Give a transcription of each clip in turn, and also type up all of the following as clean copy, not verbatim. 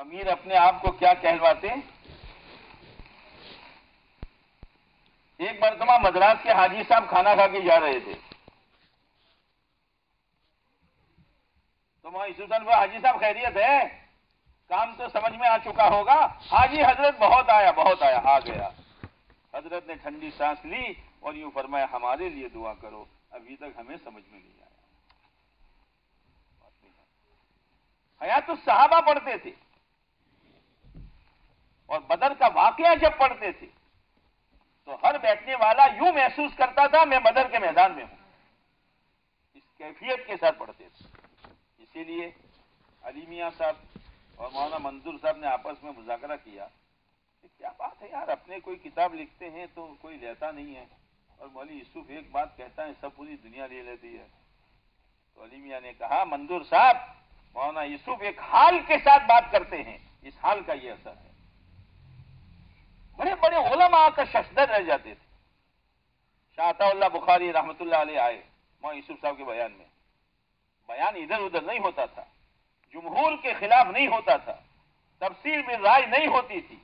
امیر اپنے آپ کو کیا کہلواتے؟ ایک مرتبہ مدراس کے حاجی صاحب کھانا کھا کے جا رہے تھے، تو وہاں یوسف وہ حاجی صاحب خیریت ہے، کام تو سمجھ میں آ چکا ہوگا؟ حاجی حضرت بہت آیا آ گیا۔ حضرت نے ٹھنڈی سانس لی اور یوں فرمایا ہمارے لیے دعا کرو، ابھی تک ہمیں سمجھ میں نہیں آیا۔ حیات الصحابہ پڑھتے تھے اور بدر کا واقعہ جب پڑھتے تھے تو ہر بیٹھنے والا یوں محسوس کرتا تھا میں بدر کے میدان میں ہوں، اس کیفیت کے ساتھ پڑھتے تھے۔ اسی لیے علی میاں صاحب اور مولانا منظور صاحب نے آپس میں مذاکرہ کیا کہ کیا بات ہے یار، اپنے کوئی کتاب لکھتے ہیں تو کوئی لیتا نہیں ہے، اور مولوی یوسف ایک بات کہتا ہے سب پوری دنیا لے لیتی ہے۔ تو علی میاں نے کہا منظور صاحب، مولانا یوسف ایک حال کے ساتھ بات کرتے ہیں، اس حال کا یہ اثر ہے۔ بڑے بڑے علماء کا ششدر رہ جاتے تھے۔ شاہ عطا اللہ بخاری رحمۃ اللہ علیہ آئے مولانا یوسف صاحب کے بیان میں، بیان ادھر ادھر نہیں ہوتا تھا، جمہور کے خلاف نہیں ہوتا تھا، تفسیر میں رائے نہیں ہوتی تھی،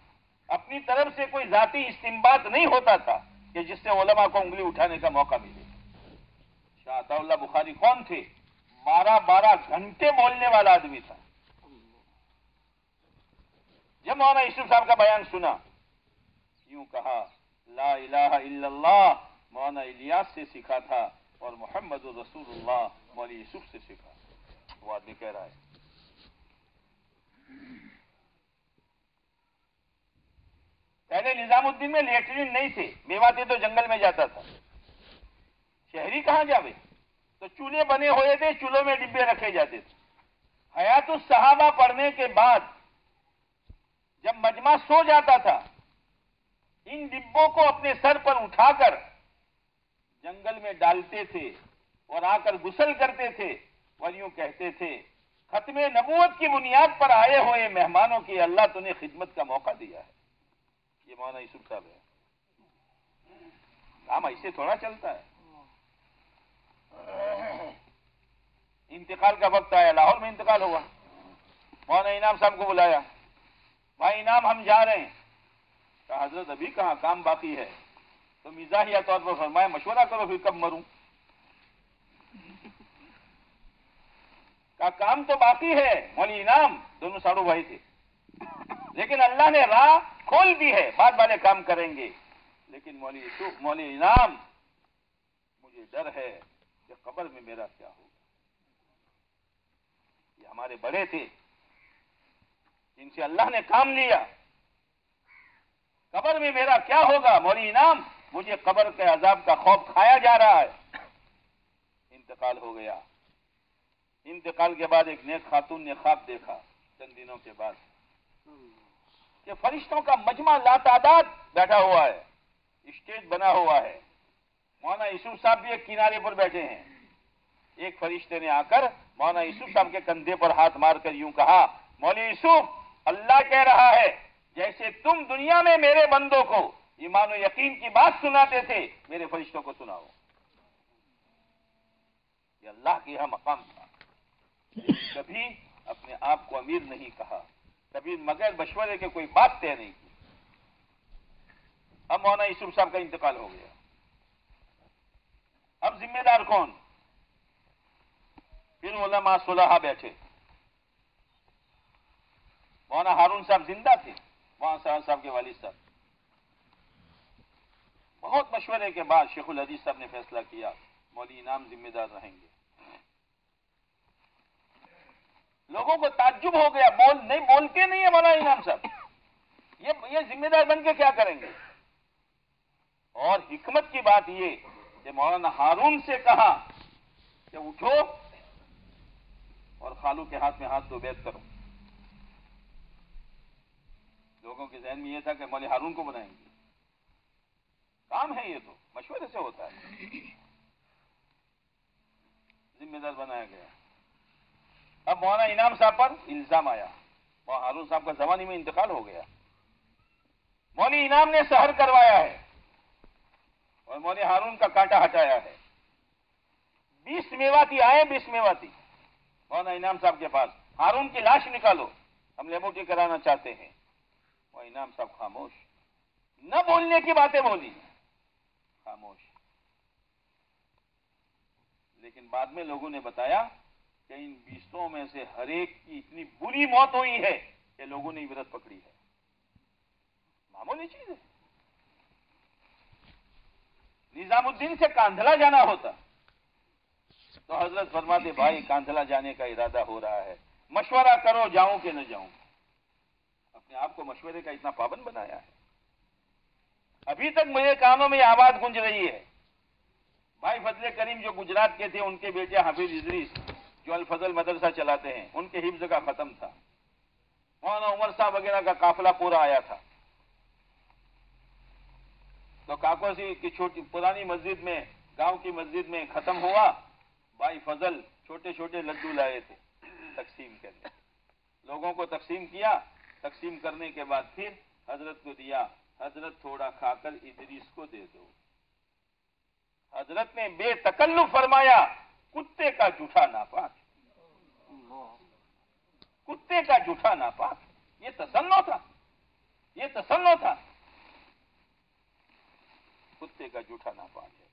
اپنی طرف سے کوئی ذاتی استنباط نہیں ہوتا تھا کہ جس سے علماء کو انگلی اٹھانے کا موقع ملے۔ شاہ عطا اللہ بخاری کون تھے؟ 12 گھنٹے بولنے والا آدمی تھا۔ جب مولانا یوسف صاحب کا بیان سنا، یوں کہا لا الہ الا اللہ مولانا الیاس سے سیکھا تھا اور محمد رسول اللہ مولانا یوسف سے سیکھا۔ وہ آدمی کہہ رہا ہے پہلے نظام الدین میں لیٹرین نہیں تھے، میواتی تو جنگل میں جاتا تھا، شہری کہاں جاوے؟ تو چولہے بنے ہوئے تھے، چولہوں میں ڈبے رکھے جاتے تھے۔ حیات الصحابہ پڑھنے کے بعد جب مجمع سو جاتا تھا، ان ڈبوں کو اپنے سر پر اٹھا کر جنگل میں ڈالتے تھے اور آ کر غسل کرتے تھے اور یوں کہتے تھے ختم نبوت کی بنیاد پر آئے ہوئے مہمانوں کی اللہ تو نے خدمت کا موقع دیا ہے۔ یہ مولانا یوسف صاحب ہے۔ کام ایسے تھوڑا چلتا ہے۔ انتقال کا وقت آیا، لاہور میں انتقال ہوا، مولانا انعام صاحب کو بلایا، بھائی انعام ہم جا رہے ہیں۔ کہا حضرت ابھی کہاں، کام باقی ہے۔ تو مزاحیہ طور پر فرمایا مشورہ کرو پھر کب مروں۔ کہا کام تو باقی ہے مولانا انعام، دونوں ساڑو بھائی تھے، لیکن اللہ نے راہ کھول دی ہے، بعد والے کام کریں گے، لیکن مولانا انعام مجھے ڈر ہے کہ قبر میں میرا کیا ہوگا۔ یہ ہمارے بڑے تھے جن سے اللہ نے کام لیا، قبر میں میرا کیا ہوگا مولانا انعام، مجھے قبر کے عذاب کا خوف کھایا جا رہا ہے۔ انتقال ہو گیا۔ انتقال کے بعد ایک نیک خاتون نے خواب دیکھا چند دنوں کے بعد کہ فرشتوں کا مجمع لاتعداد بیٹھا ہوا ہے، اسٹیج بنا ہوا ہے، مولانا یوسف صاحب بھی ایک کنارے پر بیٹھے ہیں۔ ایک فرشتے نے آ کر مولانا یوسف صاحب کے کندھے پر ہاتھ مار کر یوں کہا مولانا یوسف، اللہ کہہ رہا ہے جیسے تم دنیا میں میرے بندوں کو ایمان و یقین کی بات سناتے تھے میرے فرشتوں کو سناؤ۔ یہ اللہ کے یہاں مقام تھا۔ کبھی اپنے آپ کو امیر نہیں کہا، کبھی مگر مشورے کے کوئی بات طے نہیں کی۔ اب مولانا یوسف صاحب کا انتقال ہو گیا، اب ذمہ دار کون؟ پھر علماء صلحاء بیٹھے۔ مولانا ہارون صاحب زندہ تھے، مولانا صاحب کے والد صاحب۔ بہت مشورے کے بعد شیخ الحدیث صاحب نے فیصلہ کیا مولانا انعام ذمہ دار رہیں گے۔ لوگوں کو تعجب ہو گیا، بولتے نہیں ہیں مولانا انعام صاحب، یہ ذمہ دار بن کے کیا کریں گے؟ اور حکمت کی بات یہ کہ مولانا ہارون سے کہا کہ اٹھو اور خالو کے ہاتھ میں ہاتھ دو، بیعت کرو۔ لوگوں کے ذہن میں یہ تھا کہ مولانا ہارون کو بنائیں گے، کام ہے یہ تو مشورے سے ہوتا ہے۔ ذمہ دار بنایا گیا۔ اب مولانا انعام صاحب پر الزام آیا، مولانا ہارون صاحب کا زمانے میں انتقال ہو گیا، مولانا انعام نے سحر کروایا ہے اور مولانا ہارون کا کانٹا ہٹایا ہے۔ 20 میواتی آئے، 20 میواتی مولانا انعام صاحب کے پاس، ہارون کی لاش نکالو۔ ہم لیموٹی کرانا چاہتے ہیں. وہ انعام صاحب خاموش، نہ بولنے کی باتیں بولی، خاموش. لیکن بعد میں لوگوں نے بتایا کہ ان 20 میں سے ہر ایک کی اتنی بری موت ہوئی ہے کہ لوگوں نے عبرت پکڑی ہے. معمولی چیز ہے. نظام الدین سے کاندھلا جانا ہوتا تو حضرت فرماتے بھائی کاندھلا جانے کا ارادہ ہو رہا ہے، مشورہ کرو جاؤں کہ نہ جاؤں. اپنے آپ کو مشورے کا اتنا پابند بنایا ہے. ابھی تک میرے کانوں میں یہ آواز گونج رہی ہے. بھائی فضل کریم جو گجرات کے تھے، ان کے بیٹے حافظ ادریس جو الفضل مدرسہ چلاتے ہیں، ان کے حفظ کا ختم تھا. مولانا عمر صاحب وغیرہ کا قافلہ پورا آیا تھا. تو کاکوسی کی چھوٹی پرانی مسجد میں، گاؤں کی مسجد میں ختم ہوا. بھائی فضل چھوٹے چھوٹے لڈو لائے تھے تقسیم کرنے. لوگوں کو تقسیم کیا. تقسیم کرنے کے بعد پھر حضرت کو دیا. حضرت تھوڑا کھا کر ادریس کو دے دو. حضرت نے بے تکلف فرمایا کتے کا جھوٹا ناپاک، کتے کا جھوٹا ناپاک. یہ تسنو تھا، یہ تسنو تھا. کتے کا جھوٹا ناپاک ہے.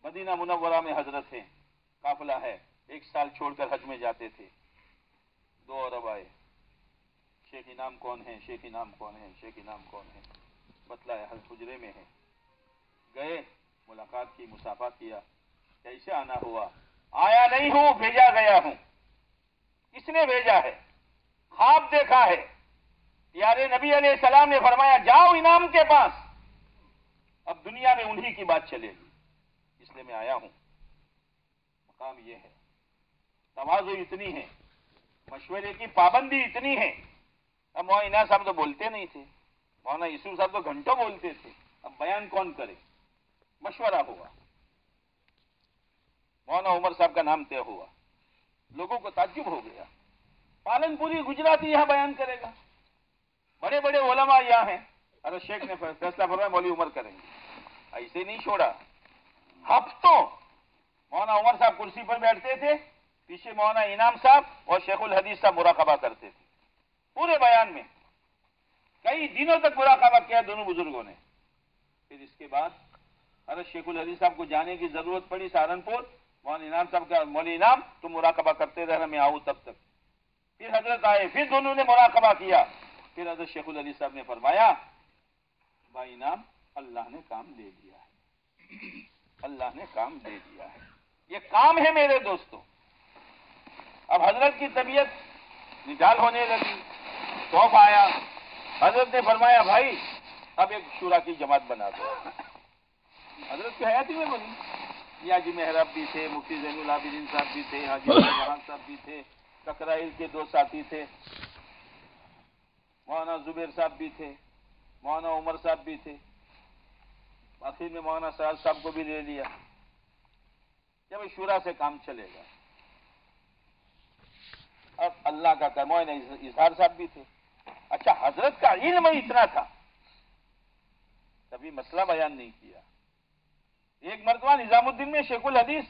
مدینہ منورہ میں حضرت ہیں، قافلہ ہے. 1 سال چھوڑ کر حج میں جاتے تھے. 2 عرب آئے. شیخ انعام کون ہے؟ شیخ انعام کون ہے؟ شیخ انعام کون ہے؟ بتلایا حجرے میں ہے. گئے، ملاقات کی، مصافحہ کیا. کیسے آنا ہوا؟ آیا نہیں ہوں، بھیجا گیا ہوں. کس نے بھیجا ہے؟ خواب دیکھا ہے. پیارے نبی علیہ السلام نے فرمایا جاؤ انعام کے پاس، اب دنیا میں انہی کی بات چلے گی، اس لیے میں آیا ہوں. مقام یہ ہے. تواضع اتنی ہے، مشورے کی پابندی اتنی ہے. اب مولانا صاحب تو بولتے نہیں تھے، مولانا یوسف صاحب تو گھنٹوں بولتے تھے. اب بیان کون کرے؟ مشورہ ہوا. مولانا عمر صاحب کا نام طے ہوا. لوگوں کو تعجب ہو گیا. پالن پوری گجراتی یہاں بیان کرے گا. بڑے بڑے علماء یہاں ہیں. ارے شیخ نے فیصلہ فرمایا مولوی عمر کریں گے. ایسے نہیں چھوڑا. ہفتوں مولانا عمر صاحب کرسی پر بیٹھتے تھے، پیچھے مولانا انعام صاحب اور شیخ الحدیث صاحب مراقبہ کرتے تھے. پورے بیان میں کئی دنوں تک مراقبہ کیا دونوں بزرگوں نے. پھر اس کے بعد حضرت شیخ الحدیث صاحب کو جانے کی ضرورت پڑی سہارنپور. مولانا انعام صاحب کا مولوی انعام تم مراقبہ کرتے رہنا، میں آؤں تب تک. پھر حضرت آئے، پھر دونوں نے مراقبہ کیا. پھر حضرت شیخ الحدیث صاحب نے فرمایا بھائی انعام اللہ نے کام دے دیا ہے، اللہ نے کام دے دیا ہے. یہ کام ہے میرے دوستوں. اب حضرت کی طبیعت نڈال ہونے لگی، خوف آیا. حضرت نے فرمایا بھائی اب ایک شورا کی جماعت بنا دو. حضرت کی حیاتی میں بنی. یہ حاجی محراب بھی تھے، مفتی زین العابدین صاحب بھی تھے، حاجی جہان صاحب بھی تھے، ککرائل کے 2 ساتھی تھے، مولانا زبیر صاحب بھی تھے، مولانا عمر صاحب بھی تھے. آخر میں مولانا سعد صاحب کو بھی لے لیا. جب شورا سے کام چلے گا. اب اللہ کا کرم، مولانا اظہار صاحب بھی تھے. اچھا حضرت کا علم اتنا تھا، کبھی مسئلہ بیان نہیں کیا. ایک مرتبہ نظام الدین میں شیخ الحدیث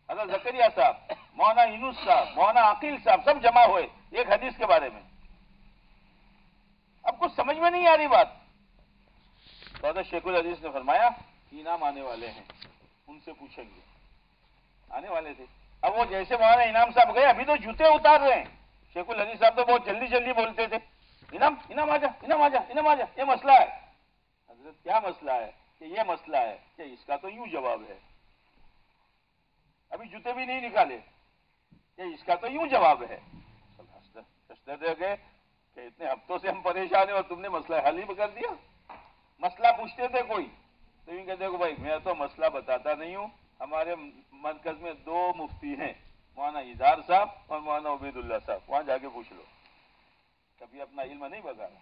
حضرت زکریا صاحب، مولانا یونس صاحب، مولانا عقیل صاحب سب جمع ہوئے ایک حدیث کے بارے میں. اب کچھ سمجھ میں نہیں آ رہی بات. تو حضرت شیخ الحدیث نے فرمایا انعام آنے والے ہیں، ان سے پوچھیں گے. آنے والے تھے. اب وہ جیسے مولانا انعام صاحب گئے، ابھی تو جوتے اتار رہے ہیں. شیخ الحدیث صاحب تو بہت جلدی جلدی بولتے تھے، انعام آجا، انعام آجا، انعام آجا، یہ مسئلہ ہے. حضرت کیا مسئلہ ہے؟ کہ یہ مسئلہ ہے کہ اس کا تو یوں جواب ہے. ابھی جوتے بھی نہیں نکالے کہ اس کا تو یوں جواب ہے. ہنستے رہ گئے کہ اتنے ہفتوں سے ہم پریشان ہیں اور تم نے مسئلہ حل ہی کر دیا. مسئلہ پوچھتے تھے کوئی تو یوں کہتے بھائی میں تو مسئلہ بتاتا نہیں ہوں، ہمارے مرکز میں 2 مفتی ہیں، مولانا اظہار صاحب اور مولانا عبید اللہ صاحب، وہاں جا کے پوچھ لو. کبھی اپنا علم نہیں بگاڑا.